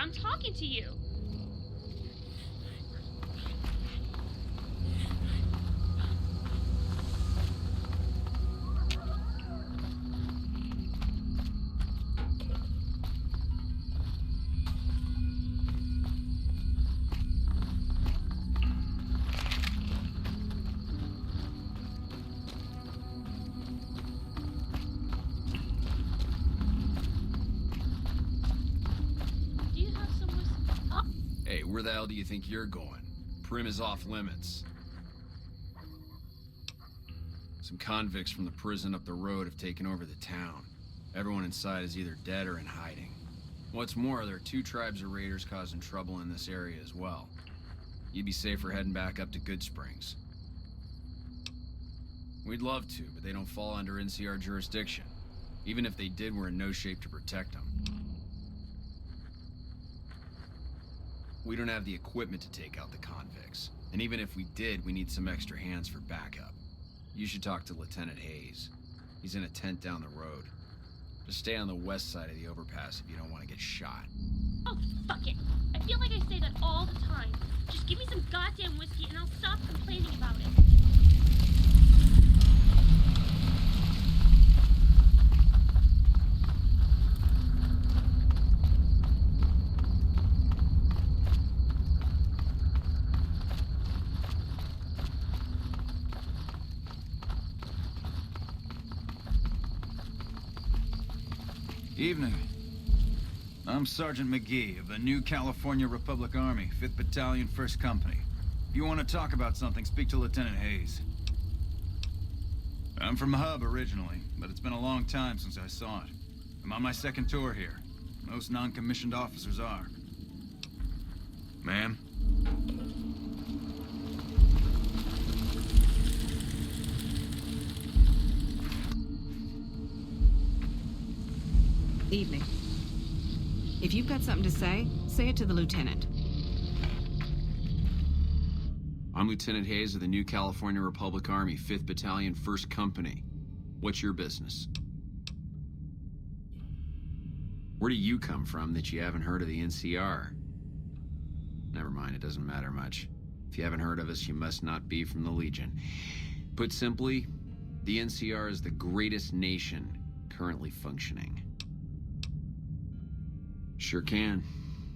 I'm talking to you. Hey, where the hell do you think you're going? Prim is off limits. Some convicts from the prison up the road have taken over the town. Everyone inside is either dead or in hiding. What's more, there are 2 tribes of raiders causing trouble in this area as well. You'd be safer heading back up to Good Springs. We'd love to, but they don't fall under NCR jurisdiction. Even if they did, we're in no shape to protect them. We don't have the equipment to take out the convicts. And even if we did, we need some extra hands for backup. You should talk to Lieutenant Hayes. He's in a tent down the road. Just stay on the west side of the overpass if you don't want to get shot. Oh, fuck it. I feel like I say that all the time. Just give me some goddamn whiskey and I'll stop complaining about it. Evening. I'm Sergeant McGee of the New California Republic Army, 5th Battalion, 1st Company. If you want to talk about something, speak to Lieutenant Hayes. I'm from Hub originally, but it's been a long time since I saw it. I'm on my 2nd tour here. Most non-commissioned officers are. Ma'am? Evening. If you've got something to say it to the lieutenant. I'm Lieutenant Hayes of the New California Republic Army, 5th Battalion, 1st Company. What's your business? Where do you come from that you haven't heard of the NCR? Never mind, it doesn't matter much. If you haven't heard of us, you must not be from the Legion. Put simply, the NCR is the greatest nation currently functioning. Sure can.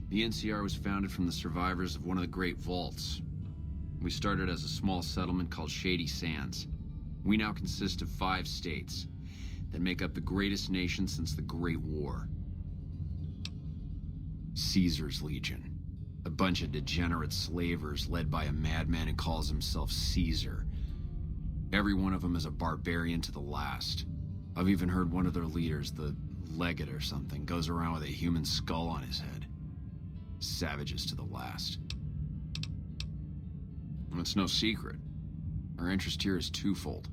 The NCR was founded from the survivors of one of the Great Vaults. We started as a small settlement called Shady Sands. We now consist of 5 states that make up the greatest nation since the Great War. Caesar's Legion. A bunch of degenerate slavers led by a madman who calls himself Caesar. Every one of them is a barbarian to the last. I've even heard one of their leaders, the Legate or something, goes around with a human skull on his head. Savages to the last. It's no secret. Our interest here is twofold.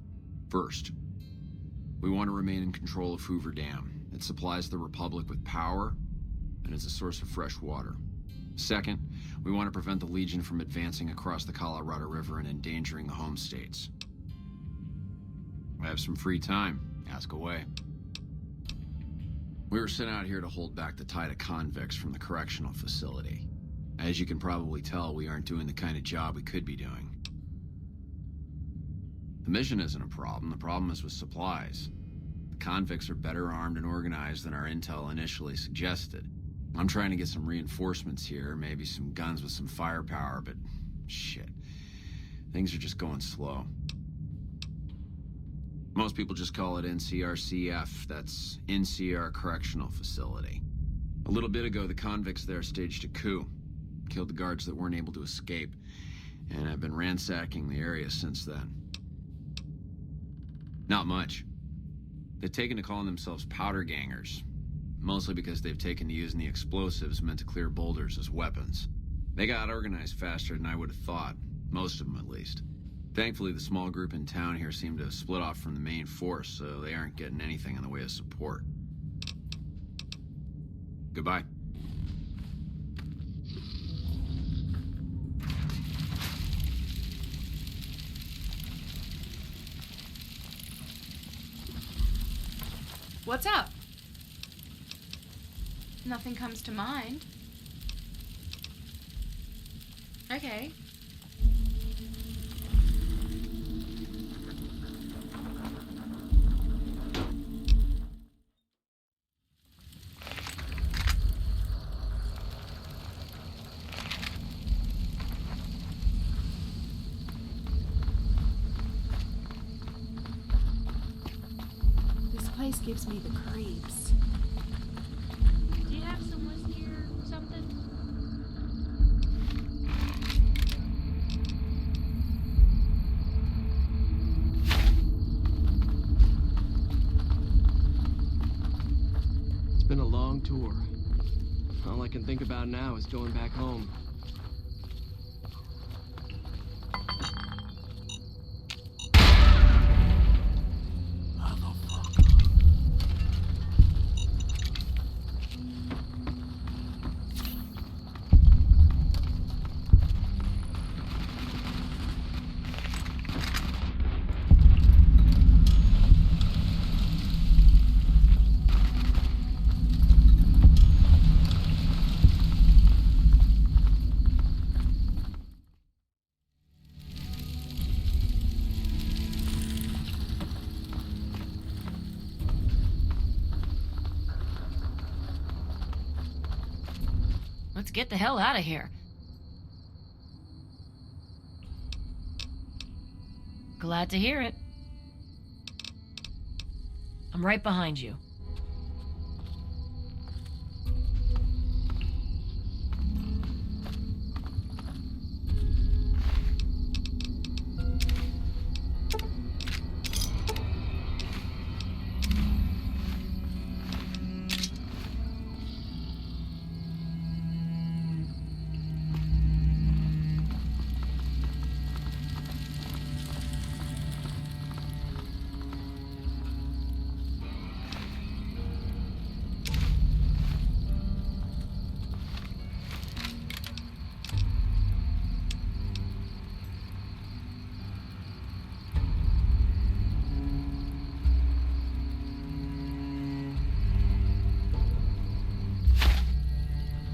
First, we want to remain in control of Hoover Dam. It supplies the Republic with power and is a source of fresh water. Second, we want to prevent the Legion from advancing across the Colorado River and endangering the home states. I have some free time. Ask away. We were sent out here to hold back the tide of convicts from the correctional facility. As you can probably tell, we aren't doing the kind of job we could be doing. The mission isn't a problem. The problem is with supplies. The convicts are better armed and organized than our intel initially suggested. I'm trying to get some reinforcements here, maybe some guns with some firepower, but shit. Things are just going slow. Most people just call it NCRCF, that's NCR Correctional Facility. A little bit ago, the convicts there staged a coup. Killed the guards that weren't able to escape, and I've been ransacking the area since then. Not much. They've taken to calling themselves powder gangers, mostly because they've taken to using the explosives meant to clear boulders as weapons. They got organized faster than I would have thought, most of them at least. Thankfully, the small group in town here seem to have split off from the main force, so they aren't getting anything in the way of support. Goodbye. What's up? Nothing comes to mind. Okay. This place gives me the creeps. Do you have some whiskey or something? It's been a long tour. All I can think about now is going back home. Let's get the hell out of here. Glad to hear it. I'm right behind you.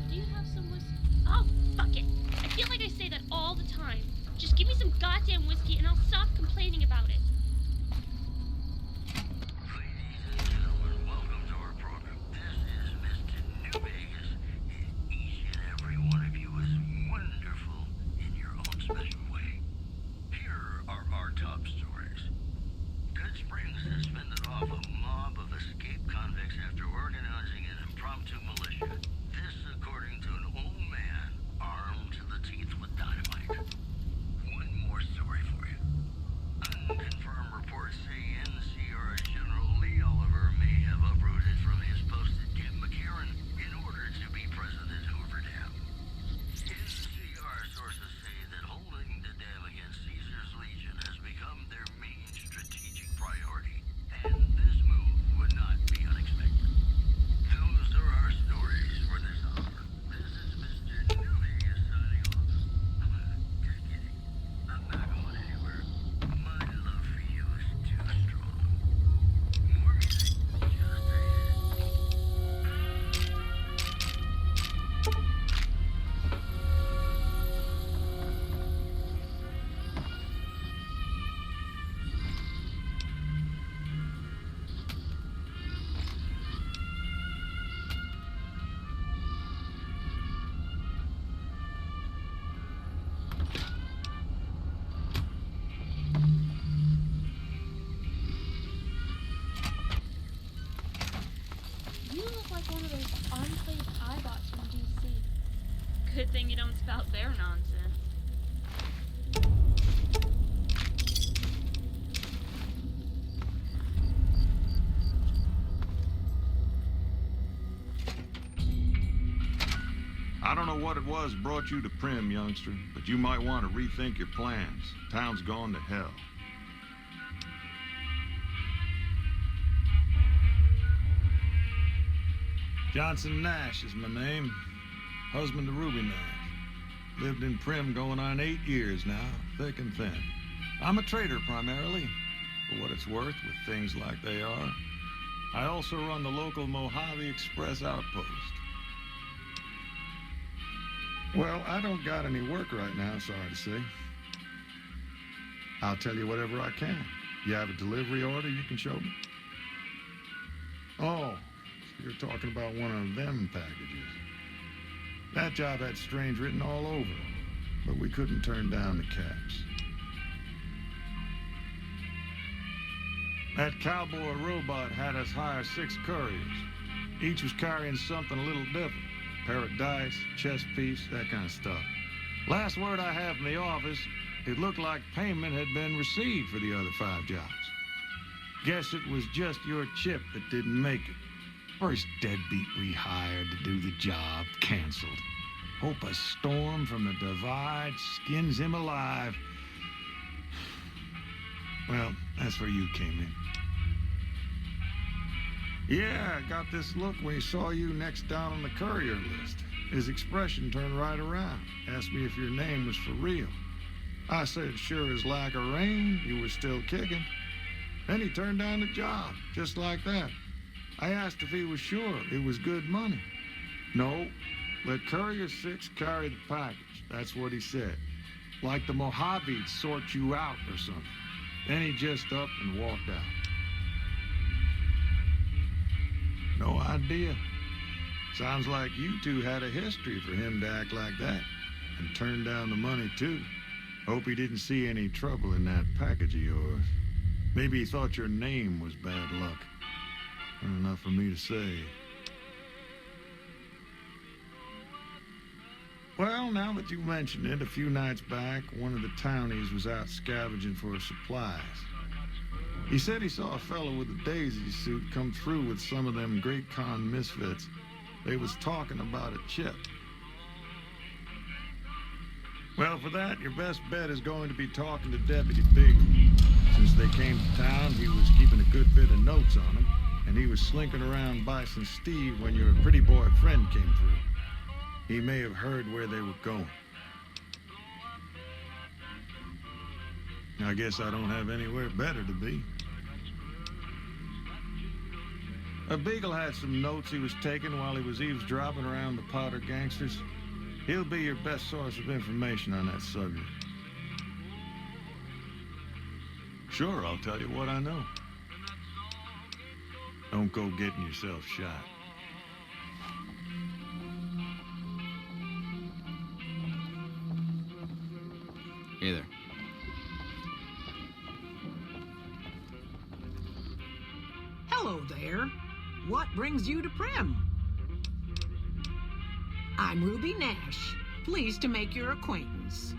Do you have some whiskey? Oh, fuck it. I feel like I say that all the time. Just give me some goddamn whiskey and I'll stop complaining about it. Ladies and gentlemen, welcome to our program. This is Mr. New Vegas, and each and every one of you is wonderful in your own special way. Here are our top stories. Good Springs has fended off a mob of escaped convicts after organizing an impromptu militia. This according to an old man armed to the teeth with dynamite. One more story for you. Unconfirmed reports say NCR General Lee Oliver may have uprooted from his post at Camp McCarran in order to be present at Hoover Dam. NCR sources say that holding the dam against Caesar's Legion has become their main strategic priority, and this move would not be unexpected. Those are our stories for this hour. This is Mr. New Vegas signing off. Just kidding. I'm not going anywhere. My love for you is too strong. More music just ahead. You look like one of those enclave iBots from DC. Good thing you don't spout their nonsense. I don't know what it was brought you to Prim, youngster, but you might want to rethink your plans. Town's gone to hell. Johnson Nash is my name. Husband to Ruby Nash. Lived in Prim going on 8 years now, thick and thin. I'm a trader primarily, for what it's worth with things like they are. I also run the local Mojave Express outpost. Well, I don't got any work right now, sorry to say. I'll tell you whatever I can. You have a delivery order you can show me? Oh, so you're talking about one of them packages. That job had strange written all over it, but we couldn't turn down the caps. That cowboy robot had us hire 6 couriers. Each was carrying something a little different. Pair of dice, chess piece, that kind of stuff. Last word I have from the office, it looked like payment had been received for the other 5 jobs. Guess it was just your chip that didn't make it. First deadbeat we hired to do the job, canceled. Hope a storm from the divide skins him alive. Well, that's where you came in. Yeah, I got this look when he saw you next down on the courier list. His expression turned right around. Asked me if your name was for real. I said, sure as like a rain, you were still kicking. Then he turned down the job, just like that. I asked if he was sure it was good money. No, let Courier 6 carry the package. That's what he said. Like the Mojaves sort you out or something. Then he just up and walked out. No idea. Sounds like you two had a history for him to act like that. And turn down the money, too. Hope he didn't see any trouble in that package of yours. Maybe he thought your name was bad luck. Enough for me to say. Well, now that you mention it, a few nights back, one of the townies was out scavenging for supplies. He said he saw a fellow with a daisy suit come through with some of them Great Con misfits. They was talking about a chip. Well, for that, your best bet is going to be talking to Deputy Beagle. Since they came to town, he was keeping a good bit of notes on them, and he was slinking around Bison Steve when your pretty boy friend came through. He may have heard where they were going. I guess I don't have anywhere better to be. Beagle had some notes he was taking while he was eavesdropping around the Powder gangsters. He'll be your best source of information on that subject. Sure, I'll tell you what I know. Don't go getting yourself shot. Hey there. Hello there. What brings you to Prim? I'm Ruby Nash. Pleased to make your acquaintance.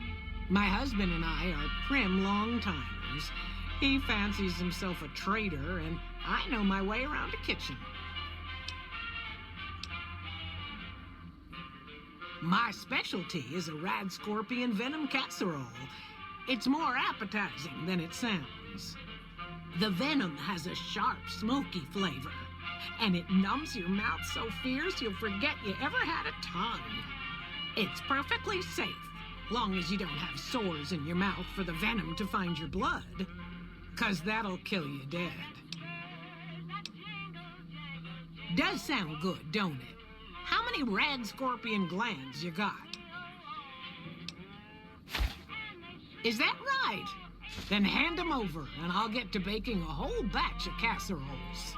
My husband and I are Prim long-timers. He fancies himself a trader, and I know my way around a kitchen. My specialty is a rad scorpion venom casserole. It's more appetizing than it sounds. The venom has a sharp, smoky flavor, and it numbs your mouth so fierce you'll forget you ever had a tongue. It's perfectly safe, long as you don't have sores in your mouth for the venom to find your blood, 'cause that'll kill you dead. Does sound good, don't it? How many rad scorpion glands you got? Is that right? Then hand them over, and I'll get to baking a whole batch of casseroles.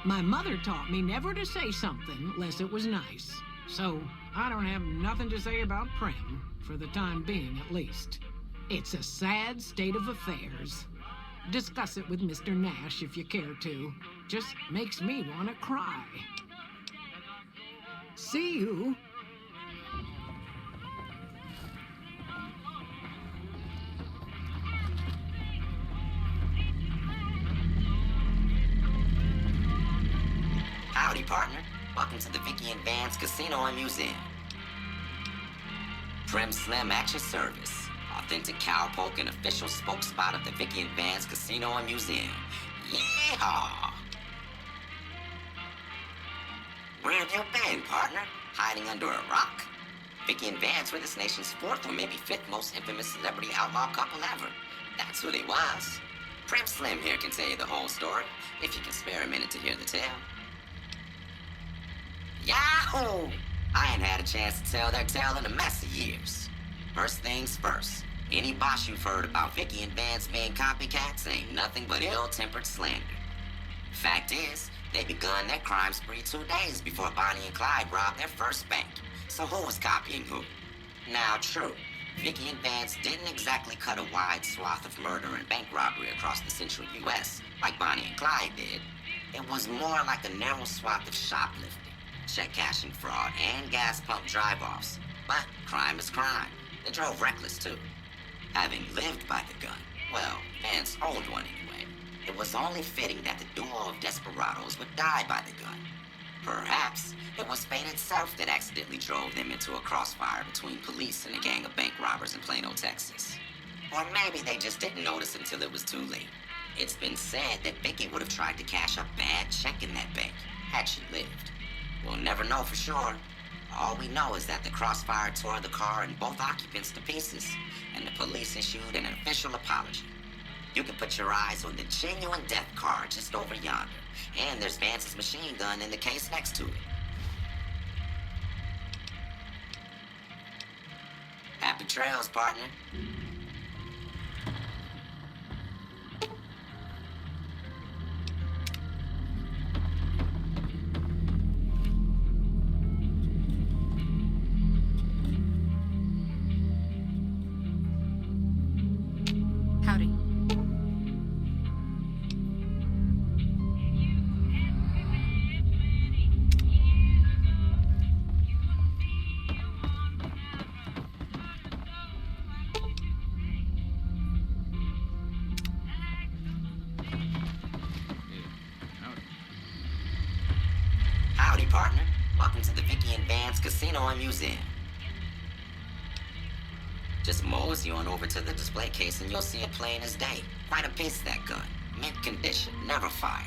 My mother taught me never to say something unless it was nice. So I don't have nothing to say about Prim, for the time being at least. It's a sad state of affairs. Discuss it with Mr. Nash if you care to. Just makes me want to cry. See you. Howdy, partner. Welcome to the Vicky and Vance Casino and Museum. Prim Slim at your service. Authentic cowpoke and official spokespot of the Vicky and Vance Casino and Museum. Yeehaw! Where have you been, partner? Hiding under a rock? Vicky and Vance were this nation's 4th or maybe 5th most infamous celebrity outlaw couple ever. That's who they was. Prim Slim here can tell you the whole story, if you can spare a minute to hear the tale. Yahoo! I ain't had a chance to tell their tale in a mess of years. First things first, any bosh you've heard about Vicky and Vance being copycats ain't nothing but ill-tempered slander. Fact is, they begun their crime spree 2 days before Bonnie and Clyde robbed their first bank. So who was copying who? Now, true, Vicky and Vance didn't exactly cut a wide swath of murder and bank robbery across the central U.S. like Bonnie and Clyde did. It was more like a narrow swath of shoplifting, check cashing fraud, and gas pump drive-offs. But crime is crime. They drove reckless, too. Having lived by the gun, well, Vance owned one anyway, it was only fitting that the duo of desperados would die by the gun. Perhaps it was fate itself that accidentally drove them into a crossfire between police and a gang of bank robbers in Plano, Texas. Or maybe they just didn't notice until it was too late. It's been said that Vicky would have tried to cash a bad check in that bank, had she lived. We'll never know for sure. All we know is that the crossfire tore the car and both occupants to pieces, and the police issued an official apology. You can put your eyes on the genuine death car just over yonder, and there's Vance's machine gun in the case next to it. Happy trails, partner. Howdy. Howdy, partner. Welcome to the Vicky and Vance Casino and Museum. Just mosey on over to the display case and you'll see it plain as day. Quite a piece of that gun. Mint condition, never fired.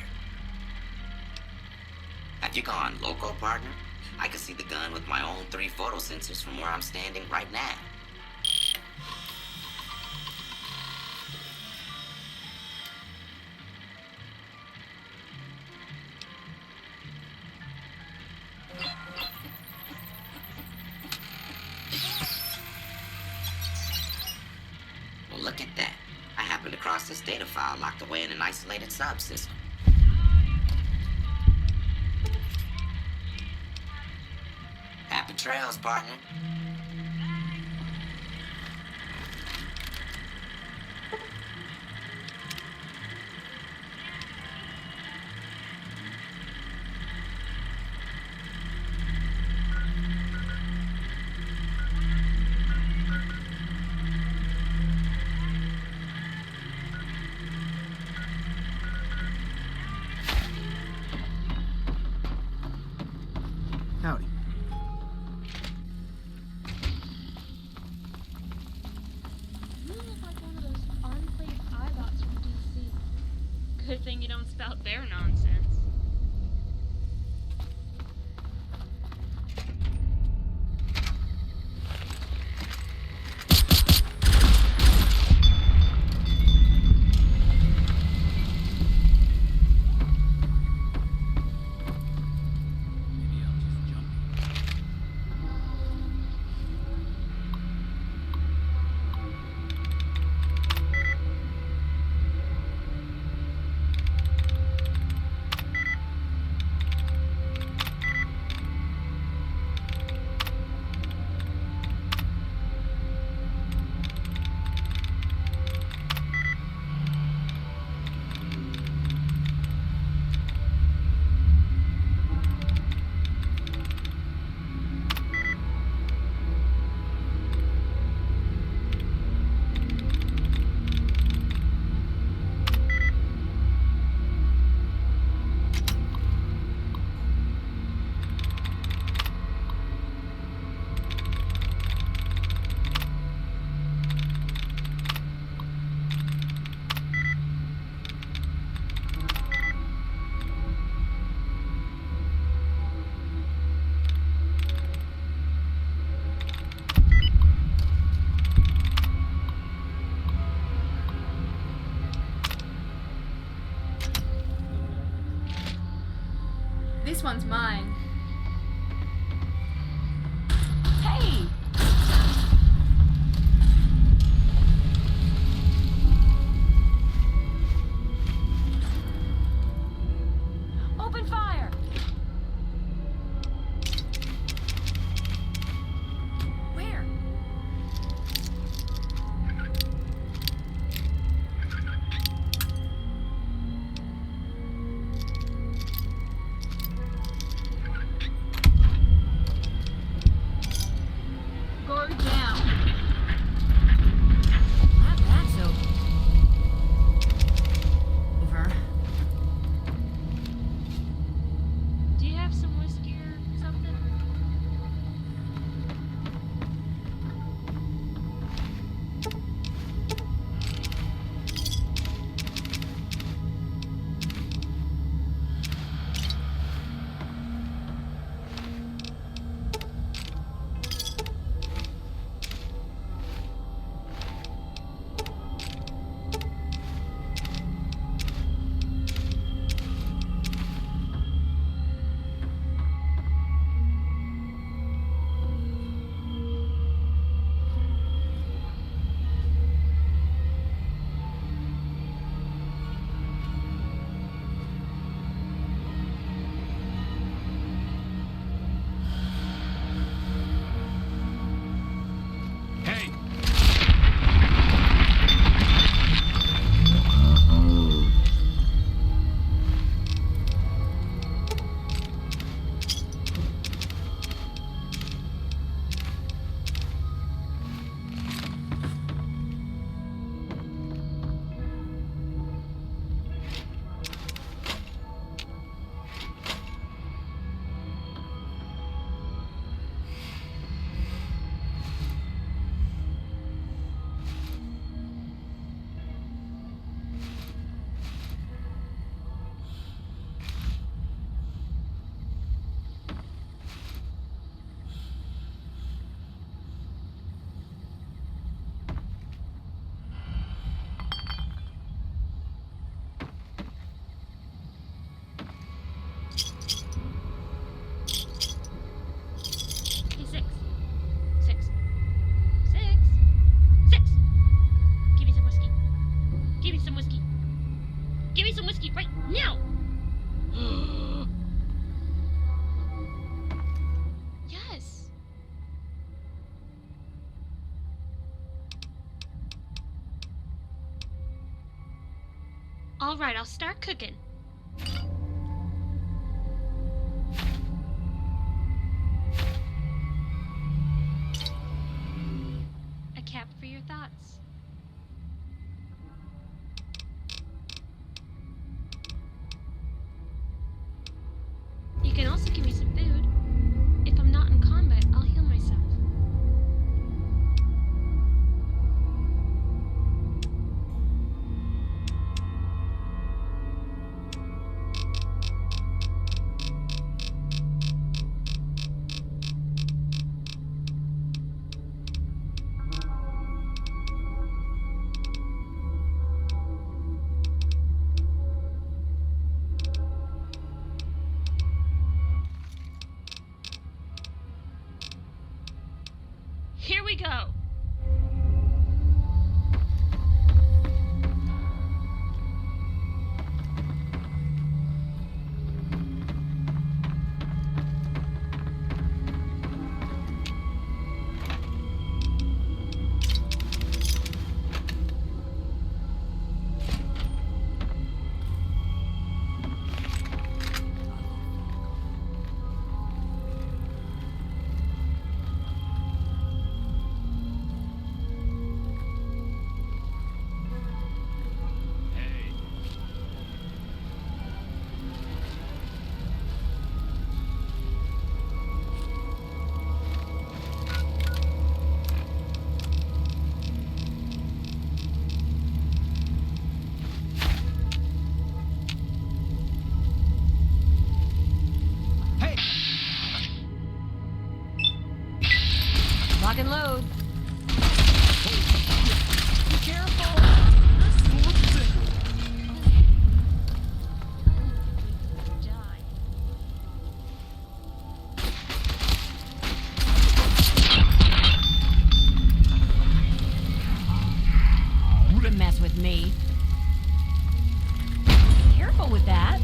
Have you gone loco, partner? I can see the gun with my own 3 photo sensors from where I'm standing right now. Well, look at that. I happened across this data file locked away in an isolated subsystem. Happy trails, partner. Howdy. You look like one of those unplayed iBots from DC. Good thing you don't spout their nonsense. This one's mine. All right, I'll start cooking. A cap for your thoughts. You can also give me some food. If I'm not in combat, I'll heal myself. Here we go. Lock and load. Be careful. Die. Wouldn't mess with me. Careful with that.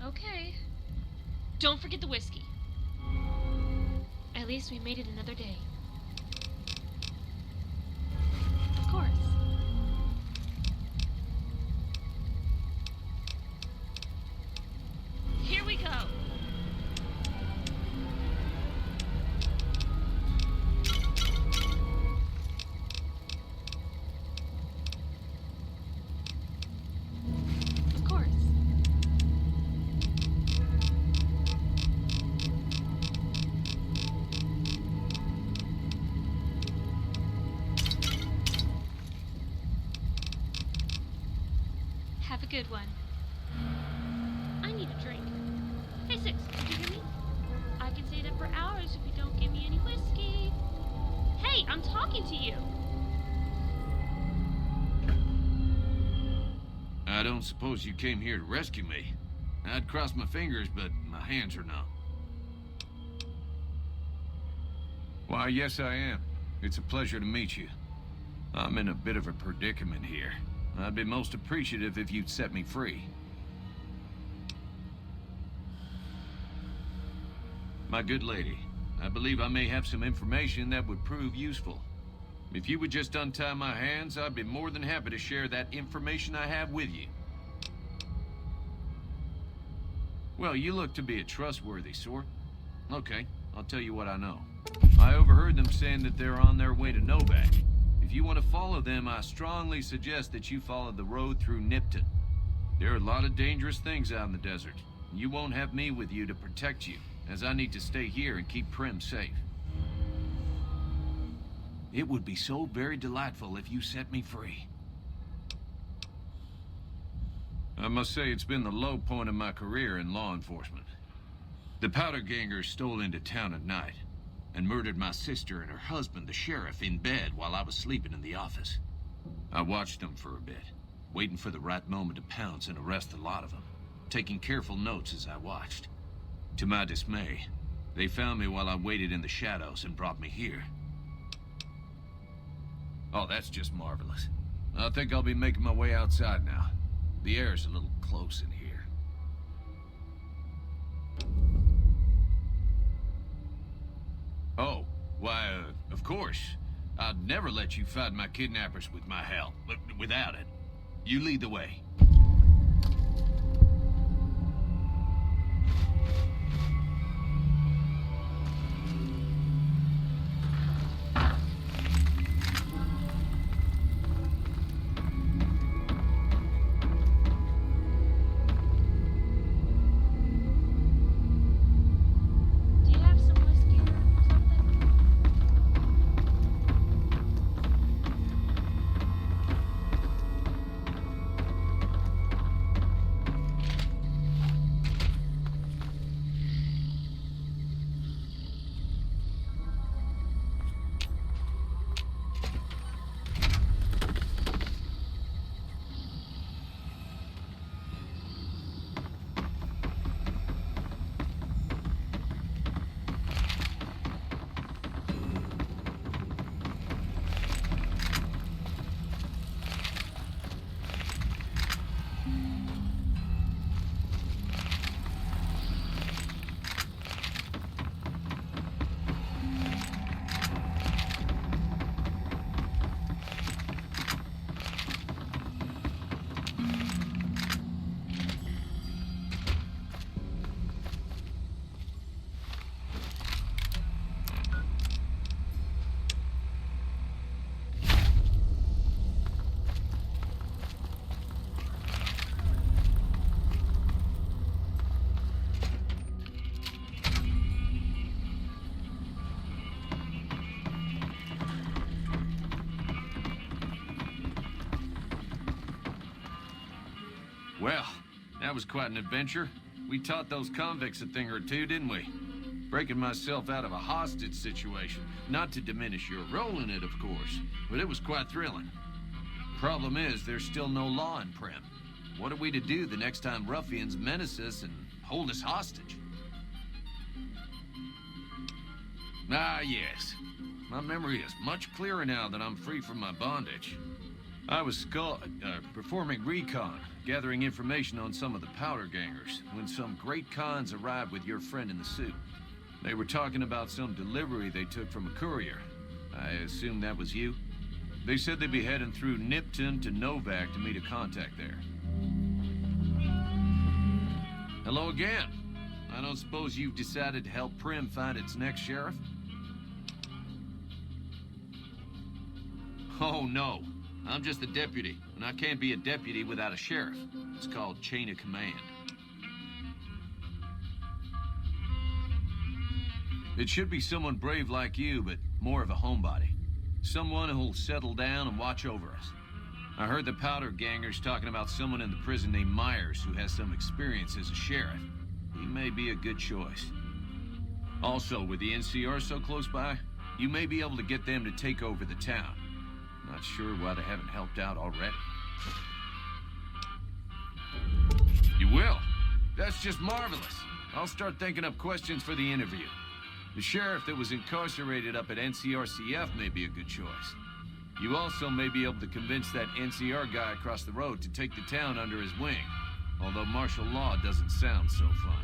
Okay. Don't forget the whiskey. At least we made it another day. Of course. Here we go. Of course. Have a good one. I need a drink. Hey, Six, did you hear me? I can stay there for hours if you don't give me any whiskey. Hey, I'm talking to you. I don't suppose you came here to rescue me. I'd cross my fingers, but my hands are numb. Why, yes I am. It's a pleasure to meet you. I'm in a bit of a predicament here. I'd be most appreciative if you'd set me free. My good lady, I believe I may have some information that would prove useful. If you would just untie my hands, I'd be more than happy to share that information I have with you. Well, you look to be a trustworthy sort. Okay, I'll tell you what I know. I overheard them saying that they're on their way to Novak. If you want to follow them, I strongly suggest that you follow the road through Nipton. There are a lot of dangerous things out in the desert. You won't have me with you to protect you, as I need to stay here and keep Prim safe. It would be so very delightful if you set me free. I must say it's been the low point of my career in law enforcement. The powder gangers stole into town at night and murdered my sister and her husband, the sheriff, in bed while I was sleeping in the office. I watched them for a bit, waiting for the right moment to pounce and arrest the lot of them, taking careful notes as I watched. To my dismay, they found me while I waited in the shadows and brought me here. Oh, that's just marvelous. I think I'll be making my way outside now. The air's a little close in here. Oh, why, of course. I'd never let you find my kidnappers with my help, but without it. You lead the way. Do you have some whiskey or something? Well, that was quite an adventure. We taught those convicts a thing or two, didn't we? Breaking myself out of a hostage situation. Not to diminish your role in it, of course, but it was quite thrilling. Problem is, there's still no law in Prim. What are we to do the next time ruffians menace us and hold us hostage? Ah, yes. My memory is much clearer now that I'm free from my bondage. I was performing recon, gathering information on some of the powder gangers, when some great cons arrived with your friend in the suit. They were talking about some delivery they took from a courier. I assume that was you? They said they'd be heading through Nipton to Novak to meet a contact there. Hello again. I don't suppose you've decided to help Prim find its next sheriff? Oh, no. I'm just a deputy, and I can't be a deputy without a sheriff. It's called chain of command. It should be someone brave like you, but more of a homebody. Someone who'll settle down and watch over us. I heard the powder gangers talking about someone in the prison named Myers who has some experience as a sheriff. He may be a good choice. Also, with the NCR so close by, you may be able to get them to take over the town. Not sure why they haven't helped out already. You will? That's just marvelous. I'll start thinking up questions for the interview. The sheriff that was incarcerated up at NCRCF may be a good choice. You also may be able to convince that NCR guy across the road to take the town under his wing. Although martial law doesn't sound so fun.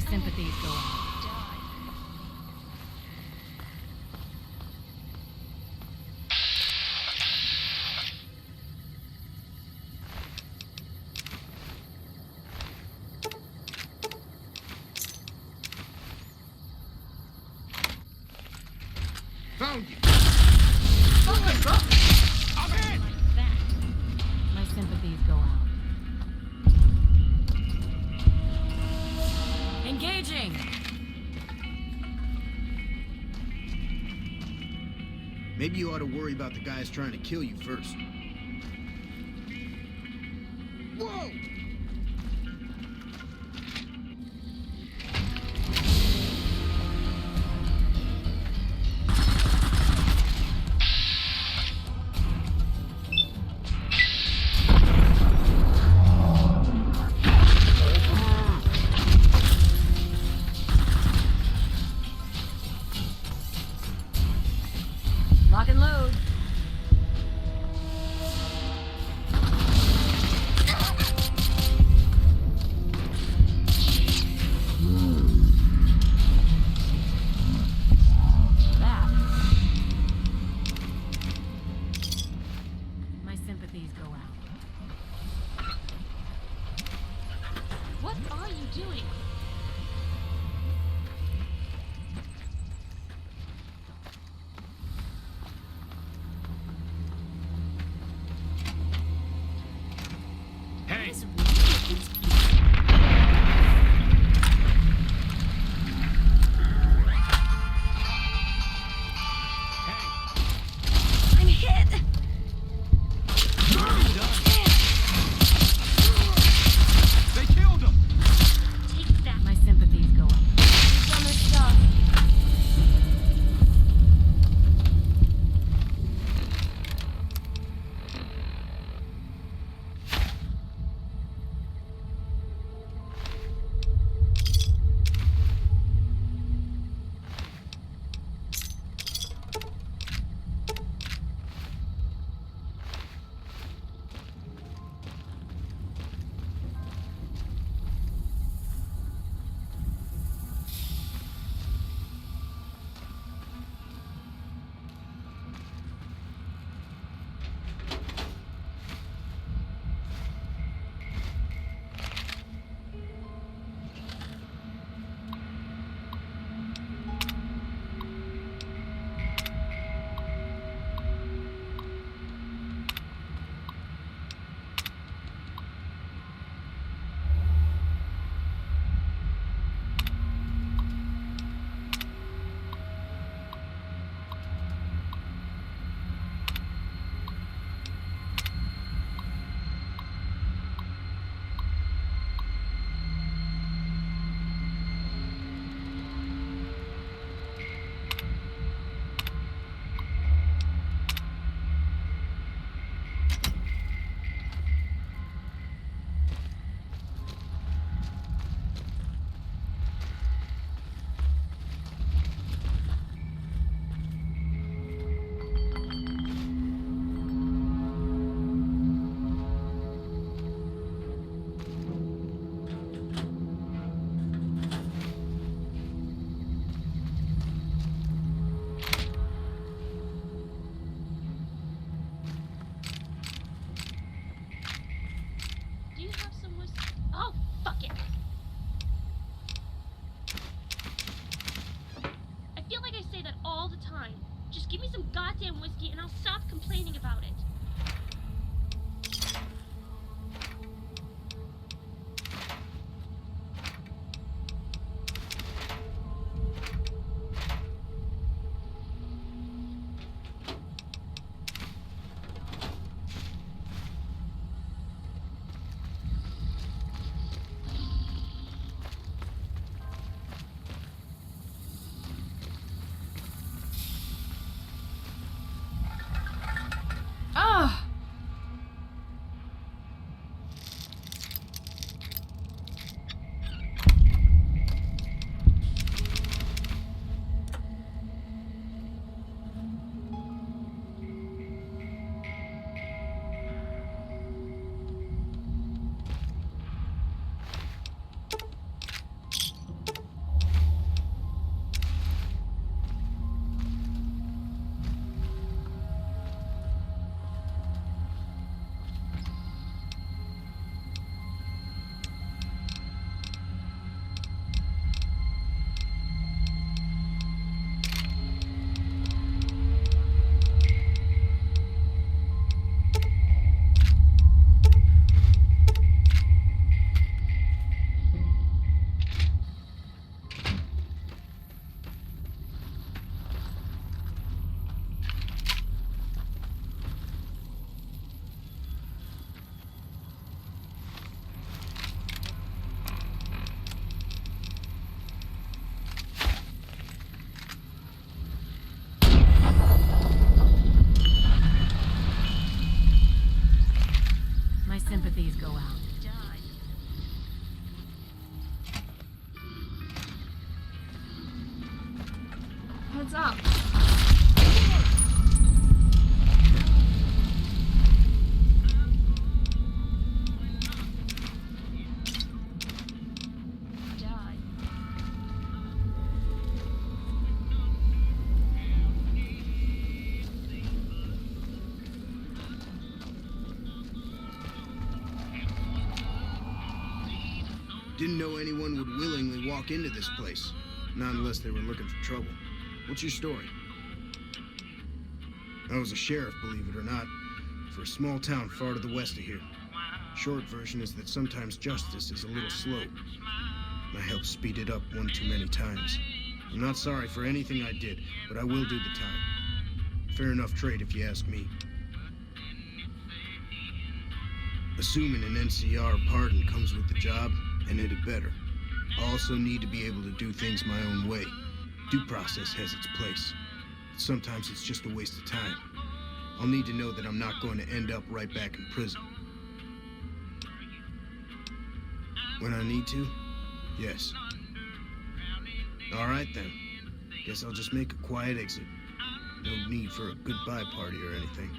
Sympathies go out. Found you. I'm in. That. My sympathies go out. Engaging! Maybe you ought to worry about the guys trying to kill you first. Whoa! Lock and load. That. My sympathies go out. What are you doing? goddamn whiskey and I'll stop complaining about it. Ah! My sympathies go out. Heads up. Didn't know anyone would willingly walk into this place. Not unless they were looking for trouble. What's your story? I was a sheriff, believe it or not, for a small town far to the west of here. Short version is that sometimes justice is a little slow. I helped speed it up one too many times. I'm not sorry for anything I did, but I will do the time. Fair enough trade if you ask me. Assuming an NCR pardon comes with the job, and it had better. I also need to be able to do things my own way. Due process has its place. But sometimes it's just a waste of time. I'll need to know that I'm not going to end up right back in prison. When I need to? Yes. All right then. Guess I'll just make a quiet exit. No need for a goodbye party or anything.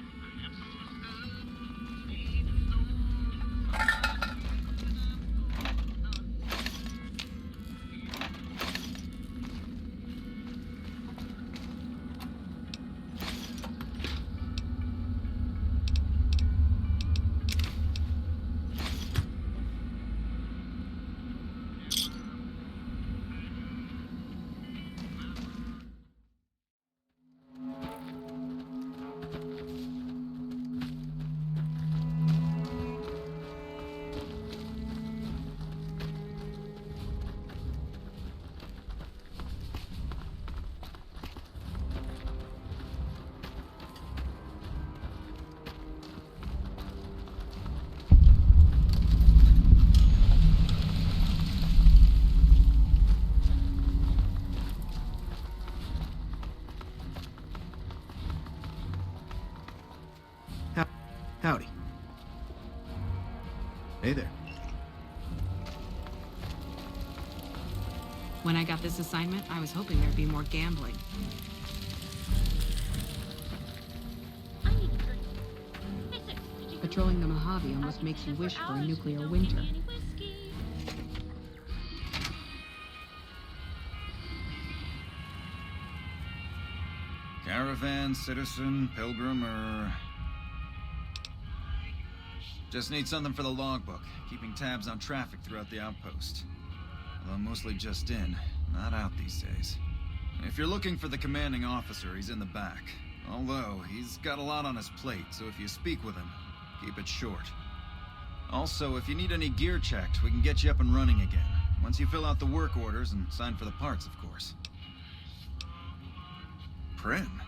Howdy. Hey there. When I got this assignment, I was hoping there'd be more gambling. I need a drink. Hey, Six, did you Patrolling the Mojave almost makes you wish for a nuclear winter. Any whiskey? Caravan, citizen, pilgrim, or... Just need something for the logbook, keeping tabs on traffic throughout the outpost. Although mostly just in, not out these days. If you're looking for the commanding officer, he's in the back. Although, he's got a lot on his plate, so if you speak with him, keep it short. Also, if you need any gear checked, we can get you up and running again. Once you fill out the work orders and sign for the parts, of course. Prim?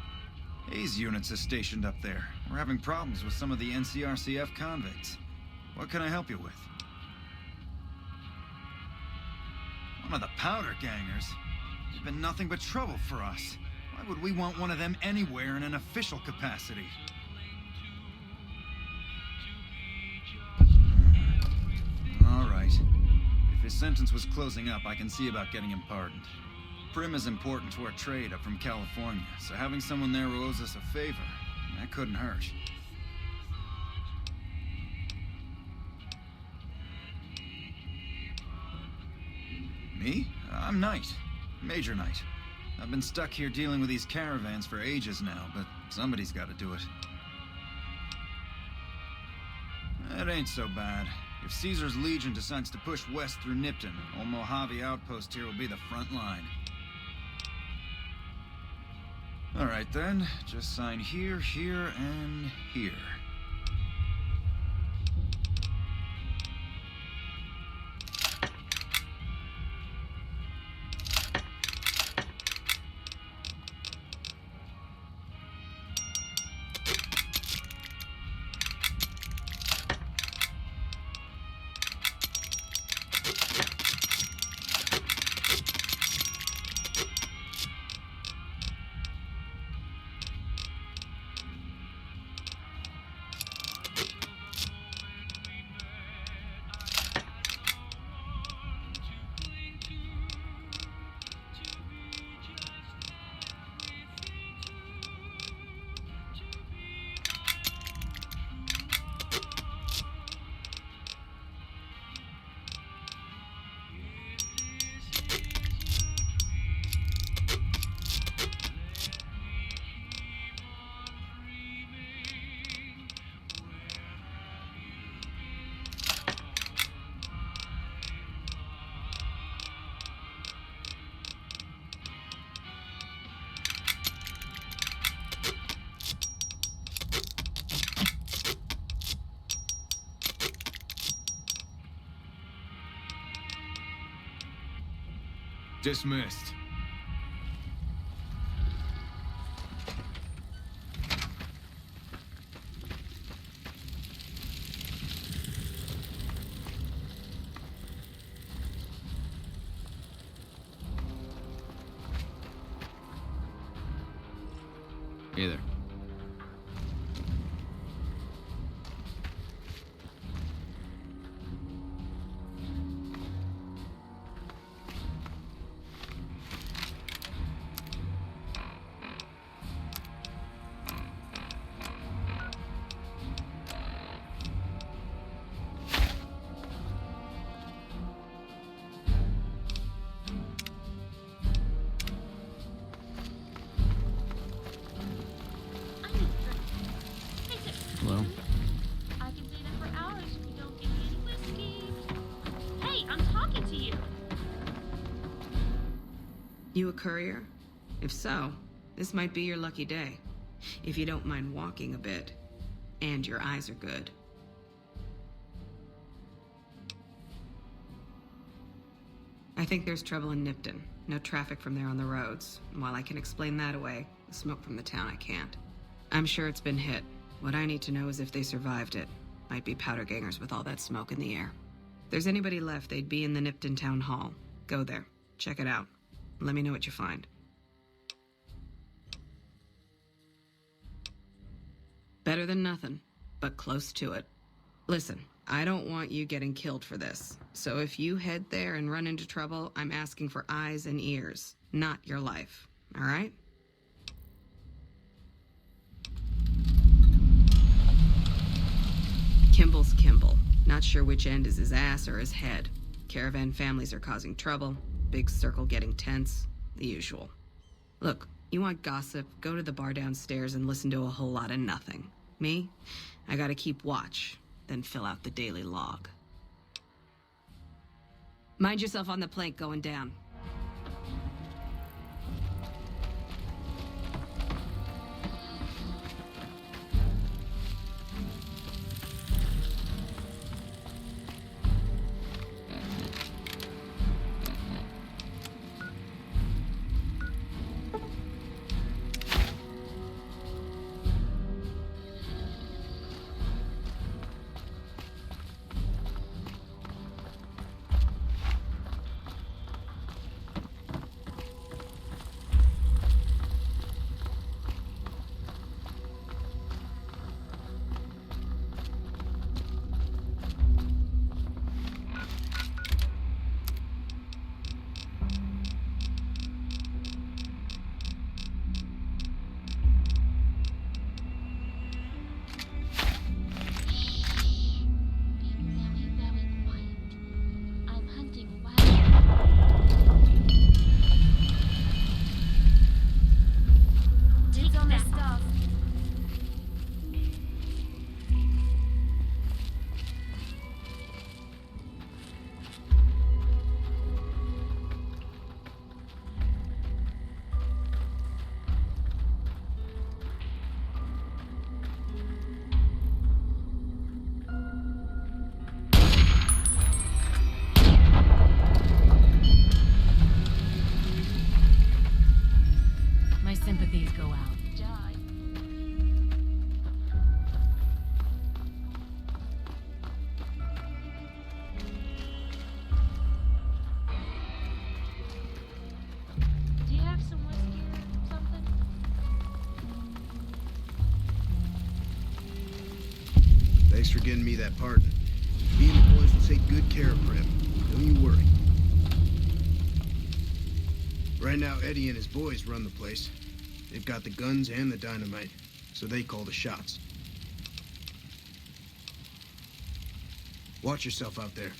Hayes units is stationed up there. We're having problems with some of the NCRCF convicts. What can I help you with? One of the powder gangers? There's been nothing but trouble for us. Why would we want one of them anywhere in an official capacity? All right. If his sentence was closing up, I can see about getting him pardoned. Prim is important to our trade up from California, so having someone there who owes us a favor, that couldn't hurt. Me? I'm Knight. Major Knight. I've been stuck here dealing with these caravans for ages now, but somebody's got to do it. That ain't so bad. If Caesar's Legion decides to push west through Nipton, old Mojave Outpost here will be the front line. All right then, just sign here, here, and here. Dismissed. Hey there. Hello? I can stay there for hours if you don't give me any whiskey. Hey, I'm talking to you. You a courier? If so, this might be your lucky day. If you don't mind walking a bit. And your eyes are good. I think there's trouble in Nipton. No traffic from there on the roads. And while I can explain that away, the smoke from the town I can't. I'm sure it's been hit. What I need to know is if they survived it. Might be powder gangers with all that smoke in the air. If there's anybody left, they'd be in the Nipton Town Hall. Go there. Check it out. Let me know what you find. Better than nothing, but close to it. Listen, I don't want you getting killed for this. So if you head there and run into trouble, I'm asking for eyes and ears, not your life. All right? Kimball's Kimball. Not sure which end is his ass or his head. Caravan families are causing trouble. Big circle getting tense. The usual. Look, you want gossip, go to the bar downstairs and listen to a whole lot of nothing. Me? I gotta keep watch, then fill out the daily log. Mind yourself on the plank going down. Thanks for getting me that pardon. Me and the boys will take good care of Prim. Don't you worry. Right now, Eddie and his boys run the place. They've got the guns and the dynamite, so they call the shots. Watch yourself out there.